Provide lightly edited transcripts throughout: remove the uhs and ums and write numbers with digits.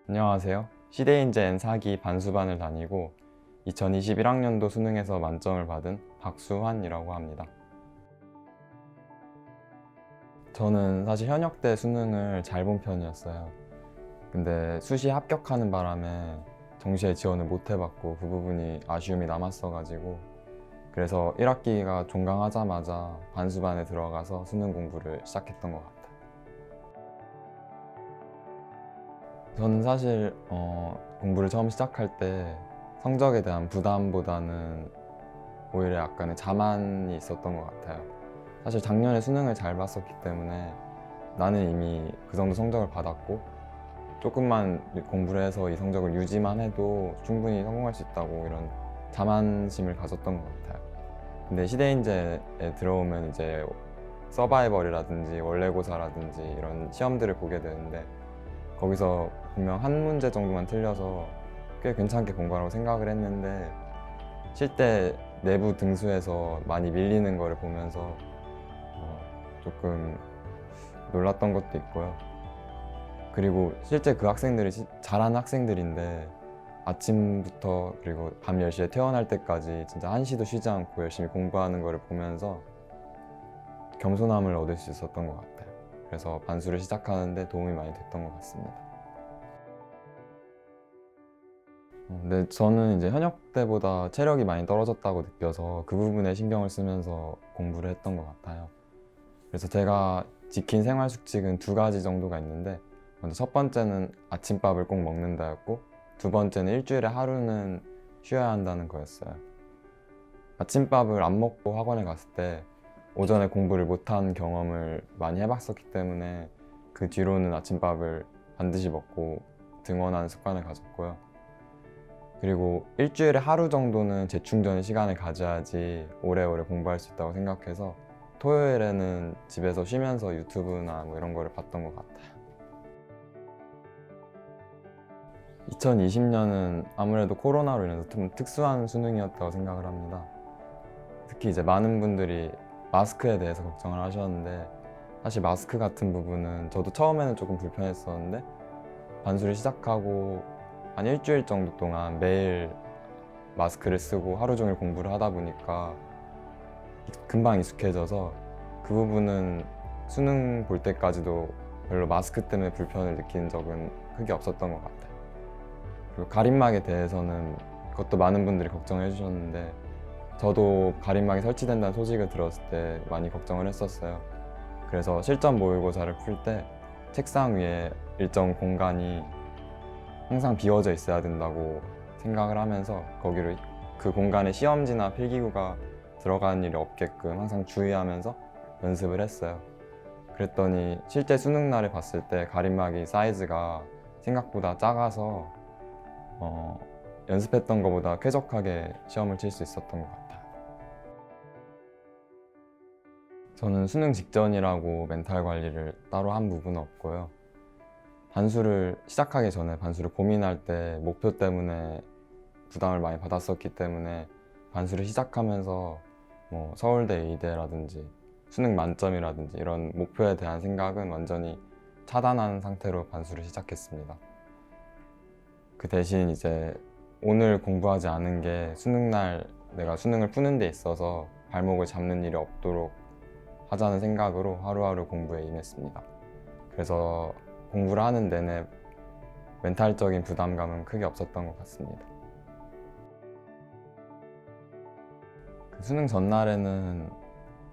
안녕하세요. 시대인재 N4기 반수반을 다니고 2021학년도 수능에서 만점을 받은 박수환이라고 합니다. 저는 사실 현역 때 수능을 잘 본 편이었어요. 근데 수시 합격하는 바람에 정시에 지원을 못 해봤고 그 부분이 아쉬움이 남았어가지고 그래서 1학기가 종강하자마자 반수반에 들어가서 수능 공부를 시작했던 것 같아요. 저는 사실 공부를 처음 시작할 때 성적에 대한 부담보다는 오히려 약간의 자만이 있었던 것 같아요. 사실 작년에 수능을 잘 봤었기 때문에 나는 이미 그 정도 성적을 받았고 조금만 공부를 해서 이 성적을 유지만 해도 충분히 성공할 수 있다고 이런 자만심을 가졌던 것 같아요. 근데 시대인재에 들어오면 이제 서바이벌이라든지 원래고사라든지 이런 시험들을 보게 되는데 거기서 분명 한 문제 정도만 틀려서 꽤 괜찮게 본 거라고 생각을 했는데 실제 내부 등수에서 많이 밀리는 거를 보면서 조금 놀랐던 것도 있고요. 그리고 실제 그 학생들이 잘하는 학생들인데 아침부터 그리고 밤 10시에 퇴원할 때까지 진짜 한시도 쉬지 않고 열심히 공부하는 거를 보면서 겸손함을 얻을 수 있었던 것 같아요. 그래서 반수를 시작하는데 도움이 많이 됐던 것 같습니다. 근데 저는 이제 현역 때보다 체력이 많이 떨어졌다고 느껴서 그 부분에 신경을 쓰면서 공부를 했던 것 같아요. 그래서 제가 지킨 생활 수칙은 두 가지 정도가 있는데 먼저 첫 번째는 아침밥을 꼭 먹는다였고 두 번째는 일주일에 하루는 쉬어야 한다는 거였어요. 아침밥을 안 먹고 학원에 갔을 때 오전에 공부를 못한 경험을 많이 해봤었기 때문에 그 뒤로는 아침밥을 반드시 먹고 등원하는 습관을 가졌고요. 그리고 일주일에 하루 정도는 재충전의 시간을 가져야지 오래오래 공부할 수 있다고 생각해서 토요일에는 집에서 쉬면서 유튜브나 뭐 이런 거를 봤던 것 같아요. 2020년은 아무래도 코로나로 인해서 좀 특수한 수능이었다고 생각을 합니다. 특히 이제 많은 분들이 마스크에 대해서 걱정을 하셨는데 사실 마스크 같은 부분은 저도 처음에는 조금 불편했었는데 반수를 시작하고 한 일주일 정도 동안 매일 마스크를 쓰고 하루 종일 공부를 하다 보니까 금방 익숙해져서 그 부분은 수능 볼 때까지도 별로 마스크 때문에 불편을 느낀 적은 크게 없었던 것 같아요. 그리고 가림막에 대해서는 그것도 많은 분들이 걱정해 주셨는데 저도 가림막이 설치된다는 소식을 들었을 때 많이 걱정을 했었어요. 그래서 실전 모의고사를 풀 때 책상 위에 일정 공간이 항상 비워져 있어야 된다고 생각을 하면서 거기를 그 공간에 시험지나 필기구가 들어가는 일이 없게끔 항상 주의하면서 연습을 했어요. 그랬더니 실제 수능 날에 봤을 때 가림막이 사이즈가 생각보다 작아서 연습했던 것보다 쾌적하게 시험을 칠 수 있었던 것 같아요. 저는 수능 직전이라고 멘탈 관리를 따로 한 부분은 없고요. 반수를 시작하기 전에 반수를 고민할 때 목표 때문에 부담을 많이 받았었기 때문에 반수를 시작하면서 뭐 서울대, 의대라든지 수능 만점이라든지 이런 목표에 대한 생각은 완전히 차단한 상태로 반수를 시작했습니다. 그 대신 이제 오늘 공부하지 않은 게 수능날 내가 수능을 푸는 데 있어서 발목을 잡는 일이 없도록 하자는 생각으로 하루하루 공부에 임했습니다. 그래서 공부를 하는 내내 멘탈적인 부담감은 크게 없었던 것 같습니다. 그 수능 전날에는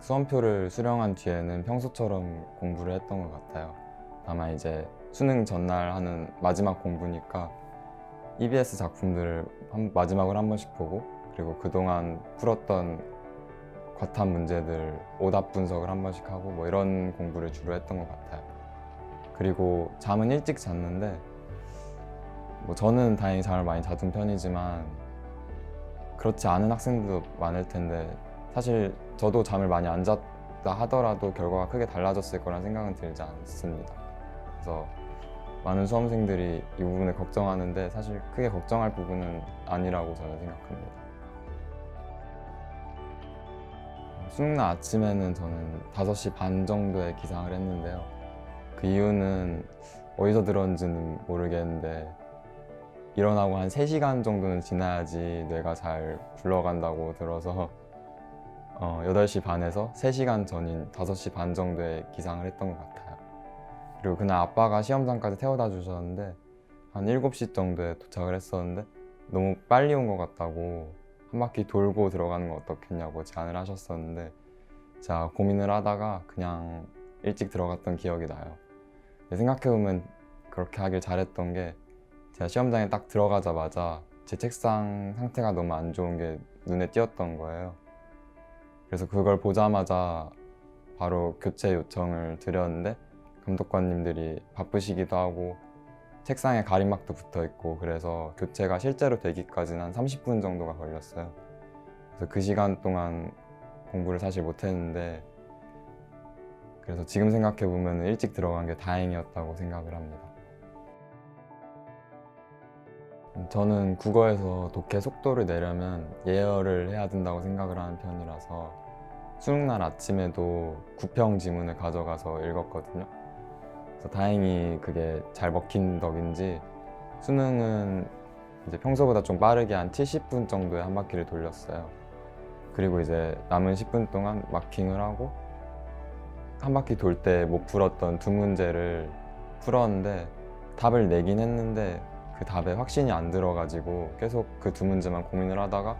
수험표를 수령한 뒤에는 평소처럼 공부를 했던 것 같아요. 다만 이제 수능 전날 하는 마지막 공부니까 EBS 작품들을 마지막으로 한 번씩 보고 그리고 그동안 풀었던 과탐 문제들 오답 분석을 한 번씩 하고 뭐 이런 공부를 주로 했던 것 같아요. 그리고 잠은 일찍 잤는데 뭐 저는 다행히 잠을 많이 자둔 편이지만 그렇지 않은 학생들도 많을 텐데 사실 저도 잠을 많이 안 잤다 하더라도 결과가 크게 달라졌을 거란 생각은 들지 않습니다. 그래서 많은 수험생들이 이 부분을 걱정하는데 사실 크게 걱정할 부분은 아니라고 저는 생각합니다. 수능날 아침에는 저는 5시 반 정도에 기상을 했는데요. 그 이유는 어디서 들었는지는 모르겠는데 일어나고 한 3시간 정도는 지나야지 뇌가 잘 굴러간다고 들어서 8시 반에서 3시간 전인 5시 반 정도에 기상을 했던 것 같아요. 그리고 그날 아빠가 시험장까지 태워다 주셨는데 한 7시 정도에 도착을 했었는데 너무 빨리 온 것 같다고 한 바퀴 돌고 들어가는 거 어떻겠냐고 제안을 하셨었는데 제가 고민을 하다가 그냥 일찍 들어갔던 기억이 나요. 생각해보면 그렇게 하길 잘했던 게 제가 시험장에 딱 들어가자마자 제 책상 상태가 너무 안 좋은 게 눈에 띄었던 거예요. 그래서 그걸 보자마자 바로 교체 요청을 드렸는데 감독관님들이 바쁘시기도 하고 책상에 가림막도 붙어 있고 그래서 교체가 실제로 되기까지는 한 30분 정도가 걸렸어요. 그래서 그 시간 동안 공부를 사실 못했는데 그래서 지금 생각해보면 일찍 들어간 게 다행이었다고 생각을 합니다. 저는 국어에서 독해 속도를 내려면 예열을 해야 된다고 생각을 하는 편이라서 수능날 아침에도 구평 지문을 가져가서 읽었거든요. 그래서 다행히 그게 잘 먹힌 덕인지 수능은 이제 평소보다 좀 빠르게 한 70분 정도에 한 바퀴를 돌렸어요. 그리고 이제 남은 10분 동안 마킹을 하고 한 바퀴 돌 때 못 풀었던 2문제를 풀었는데 답을 내긴 했는데 그 답에 확신이 안 들어가지고 계속 그 2문제만 고민을 하다가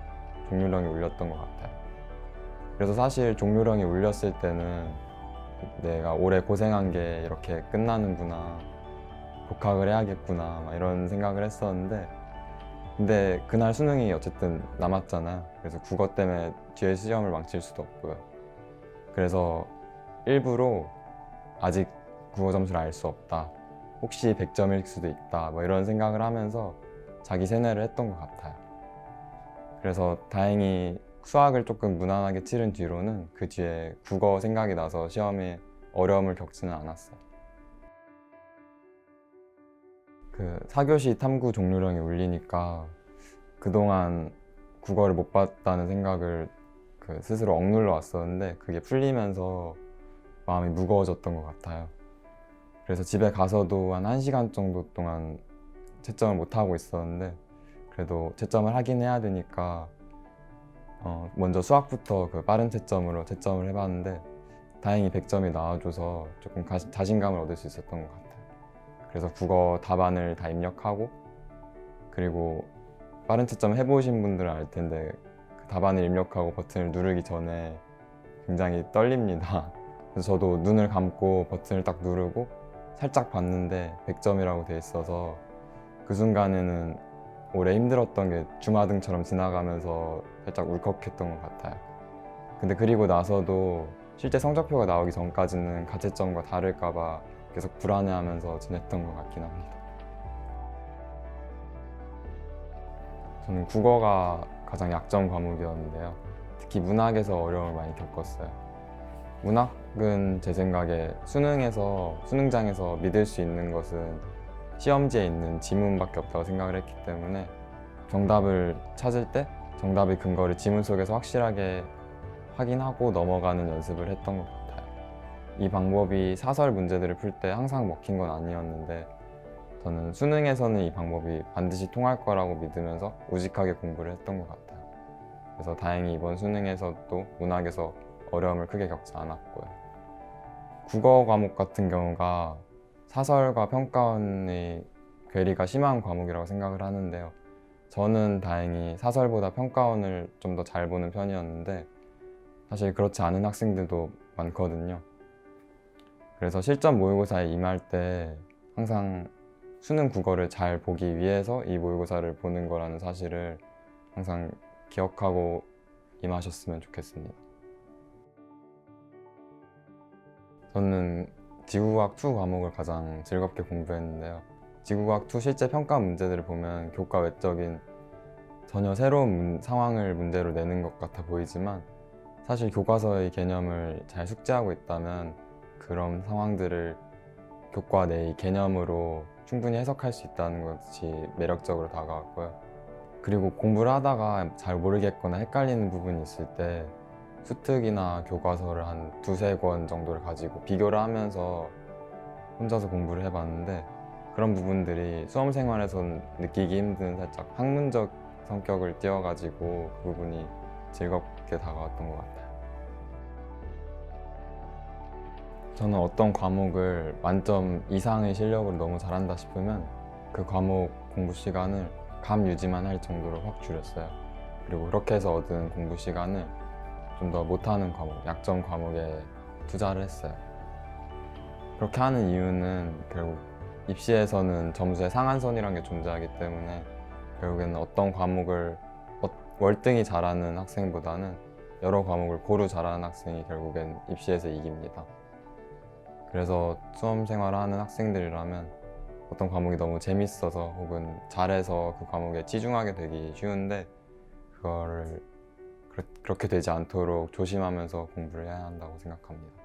종료령이 울렸던 것 같아요. 그래서 사실 종료령이 울렸을 때는 내가 올해 고생한 게 이렇게 끝나는구나, 복학을 해야겠구나 막 이런 생각을 했었는데 근데 그날 수능이 어쨌든 남았잖아요. 그래서 국어 때문에 뒤에 시험을 망칠 수도 없고요. 그래서 일부러 아직 국어 점수를 알 수 없다, 혹시 100점일 수도 있다 뭐 이런 생각을 하면서 자기 세뇌를 했던 것 같아요. 그래서 다행히 수학을 조금 무난하게 치른 뒤로는 그 뒤에 국어 생각이 나서 시험에 어려움을 겪지는 않았어요. 그 4교시 탐구 종료령이 울리니까 그동안 국어를 못 봤다는 생각을 스스로 억눌러 왔었는데 그게 풀리면서 마음이 무거워졌던 것 같아요. 그래서 집에 가서도 한 1시간 정도 동안 채점을 못 하고 있었는데 그래도 채점을 하긴 해야 되니까 먼저 수학부터 그 빠른 채점으로 채점을 해봤는데 다행히 100점이 나와줘서 조금 자신감을 얻을 수 있었던 것 같아요. 그래서 국어 답안을 다 입력하고 그리고 빠른 채점 해보신 분들은 알 텐데 그 답안을 입력하고 버튼을 누르기 전에 굉장히 떨립니다. 그래서 저도 눈을 감고 버튼을 딱 누르고 살짝 봤는데 100점이라고 돼 있어서 그 순간에는 올해 힘들었던 게 주마등처럼 지나가면서 살짝 울컥했던 것 같아요. 근데 그리고 나서도 실제 성적표가 나오기 전까지는 가채점과 다를까 봐 계속 불안해하면서 지냈던 것 같긴 합니다. 저는 국어가 가장 약점 과목이었는데요. 특히 문학에서 어려움을 많이 겪었어요. 문학은 제 생각에 수능장에서 믿을 수 있는 것은 시험지에 있는 지문밖에 없다고 생각을 했기 때문에 정답을 찾을 때 정답의 근거를 지문 속에서 확실하게 확인하고 넘어가는 연습을 했던 것 같아요. 이 방법이 사설 문제들을 풀 때 항상 먹힌 건 아니었는데 저는 수능에서는 이 방법이 반드시 통할 거라고 믿으면서 우직하게 공부를 했던 것 같아요. 그래서 다행히 이번 수능에서도 문학에서 어려움을 크게 겪지 않았고요. 국어 과목 같은 경우가 사설과 평가원의 괴리가 심한 과목이라고 생각을 하는데요. 저는 다행히 사설보다 평가원을 좀 더 잘 보는 편이었는데 사실 그렇지 않은 학생들도 많거든요. 그래서 실전 모의고사에 임할 때 항상 수능 국어를 잘 보기 위해서 이 모의고사를 보는 거라는 사실을 항상 기억하고 임하셨으면 좋겠습니다. 저는 지구과학 2 과목을 가장 즐겁게 공부했는데요. 지구과학 2 실제 평가 문제들을 보면 교과 외적인 전혀 새로운 상황을 문제로 내는 것 같아 보이지만 사실 교과서의 개념을 잘 숙지하고 있다면 그런 상황들을 교과 내의 개념으로 충분히 해석할 수 있다는 것이 매력적으로 다가왔고요. 그리고 공부를 하다가 잘 모르겠거나 헷갈리는 부분이 있을 때 수특이나 교과서를 한 2~3권 정도를 가지고 비교를 하면서 혼자서 공부를 해봤는데 그런 부분들이 수험 생활에선 느끼기 힘든 살짝 학문적 성격을 띄어가지고 그 부분이 즐겁게 다가왔던 것 같아요. 저는 어떤 과목을 만점 이상의 실력으로 너무 잘한다 싶으면 그 과목 공부 시간을 감 유지만 할 정도로 확 줄였어요. 그리고 그렇게 해서 얻은 공부 시간을 좀 더 못하는 과목, 약점 과목에 투자를 했어요. 그렇게 하는 이유는 결국 입시에서는 점수의 상한선이라는 게 존재하기 때문에 결국에는 어떤 과목을 월등히 잘하는 학생보다는 여러 과목을 고루 잘하는 학생이 결국엔 입시에서 이깁니다. 그래서 수험 생활을 하는 학생들이라면 어떤 과목이 너무 재밌어서 혹은 잘해서 그 과목에 치중하게 되기 쉬운데 그거를 그렇게 되지 않도록 조심하면서 공부를 해야 한다고 생각합니다.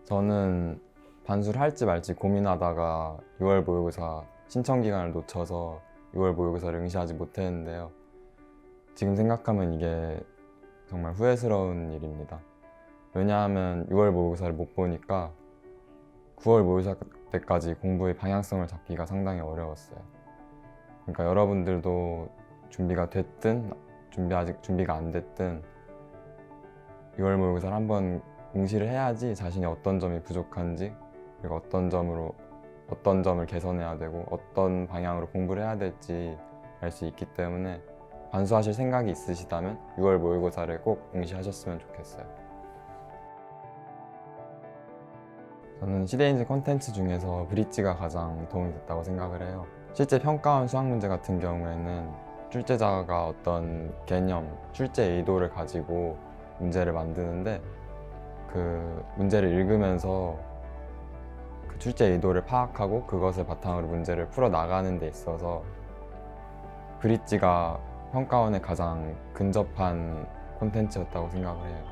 저는 반수를 할지 말지 고민하다가 6월 모의고사 신청 기간을 놓쳐서 6월 모의고사를 응시하지 못했는데요. 지금 생각하면 이게 정말 후회스러운 일입니다. 왜냐하면 6월 모의고사를 못 보니까 9월 모의고사 때까지 공부의 방향성을 잡기가 상당히 어려웠어요. 그러니까 여러분들도 준비가 됐든 아직 준비가 안 됐든 6월 모의고사를 한번 응시를 해야지 자신이 어떤 점이 부족한지 그리고 어떤 점을 개선해야 되고 어떤 방향으로 공부를 해야 될지 알 수 있기 때문에 반수하실 생각이 있으시다면 6월 모의고사를 꼭 응시하셨으면 좋겠어요. 저는 시대인지 콘텐츠 중에서 브릿지가 가장 도움이 됐다고 생각을 해요. 실제 평가원 수학 문제 같은 경우에는 출제자가 어떤 개념, 출제 의도를 가지고 문제를 만드는데 그 문제를 읽으면서 그 출제 의도를 파악하고 그것을 바탕으로 문제를 풀어 나가는 데 있어서 브릿지가 평가원에 가장 근접한 콘텐츠였다고 생각을 해요.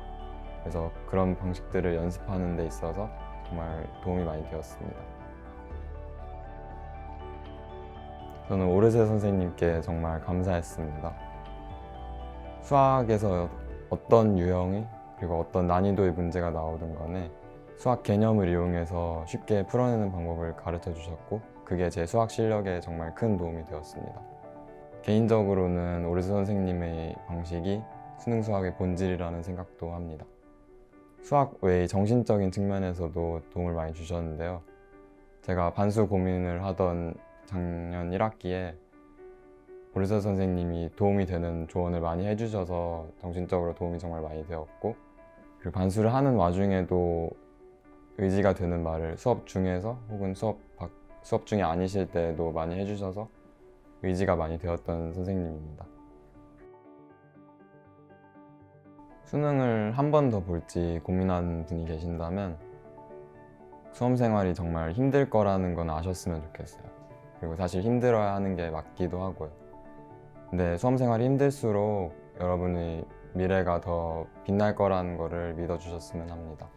그래서 그런 방식들을 연습하는 데 있어서 정말 도움이 많이 되었습니다. 저는 오르세 선생님께 정말 감사했습니다. 수학에서 어떤 유형이 그리고 어떤 난이도의 문제가 나오든 간에 수학 개념을 이용해서 쉽게 풀어내는 방법을 가르쳐 주셨고 그게 제 수학 실력에 정말 큰 도움이 되었습니다. 개인적으로는 오르세 선생님의 방식이 수능 수학의 본질이라는 생각도 합니다. 수학 외의 정신적인 측면에서도 도움을 많이 주셨는데요. 제가 반수 고민을 하던 작년 1학기에 오르세 선생님이 도움이 되는 조언을 많이 해주셔서 정신적으로 도움이 정말 많이 되었고 그리고 반수를 하는 와중에도 의지가 되는 말을 수업 중에서 혹은 수업 중에 아니실 때도 많이 해주셔서 의지가 많이 되었던 선생님입니다. 수능을 한 번 더 볼지 고민하는 분이 계신다면 수험 생활이 정말 힘들 거라는 건 아셨으면 좋겠어요. 그리고 사실 힘들어야 하는 게 맞기도 하고요. 근데 수험 생활이 힘들수록 여러분의 미래가 더 빛날 거라는 거를 믿어주셨으면 합니다.